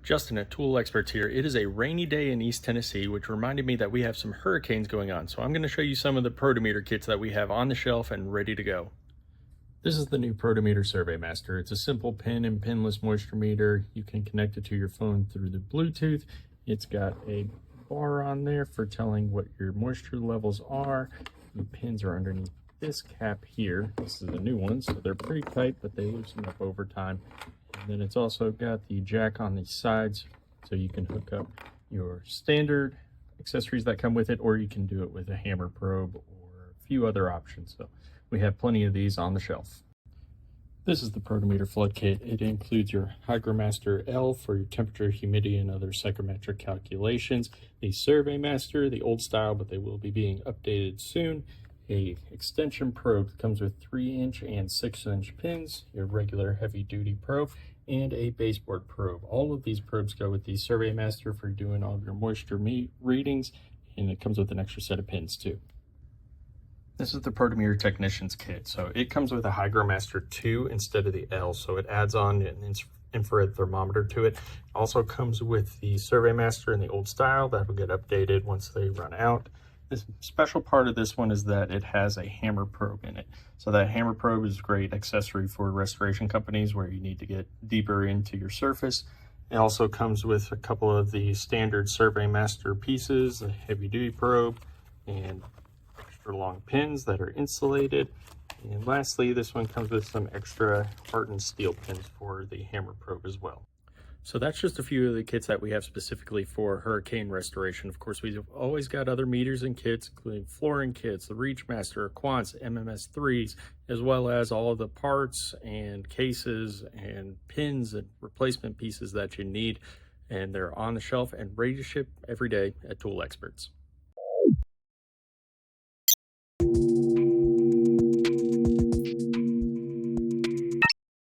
Justin at Tool Experts here. It is a rainy day in East Tennessee, which reminded me that we have some hurricanes going on. So I'm going to show you some of the Protimeter kits that we have on the shelf and ready to go. This is the new Protimeter Survey Master. It's a simple pin and pinless moisture meter. You can connect it to your phone through the Bluetooth. It's got a bar on there for telling what your moisture levels are. The pins are underneath this cap here. This is a new one, so they're pretty tight, but they loosen up over time. And then it's also got the jack on the sides, so you can hook up your standard accessories that come with it, or you can do it with a hammer probe or a few other options. So we have plenty of these on the shelf. This is the Protimeter Flood Kit. It includes your Hygromaster L for your temperature, humidity, and other psychrometric calculations. The Survey Master, the old style, but they will be being updated soon. A extension probe that comes with 3-inch and 6-inch pins, your regular heavy-duty probe, and a baseboard probe. All of these probes go with the Survey Master for doing all of your moisture readings, and it comes with an extra set of pins too. This is the Protimeter Technician's Kit. So it comes with a Hygromaster 2 instead of the L, so it adds on an infrared thermometer to it. Also comes with the Survey Master in the old style that will get updated once they run out. The special part of this one is that it has a hammer probe in it. So that hammer probe is a great accessory for restoration companies where you need to get deeper into your surface. It also comes with a couple of the standard Survey Master pieces, a heavy duty probe, and extra long pins that are insulated. And lastly, this one comes with some extra hardened steel pins for the hammer probe as well. So that's just a few of the kits that we have specifically for hurricane restoration. Of course, we've always got other meters and kits, including flooring kits, the Reachmaster, Quants, MMS3s, as well as all of the parts and cases and pins and replacement pieces that you need. And they're on the shelf and ready to ship every day at Tool Experts.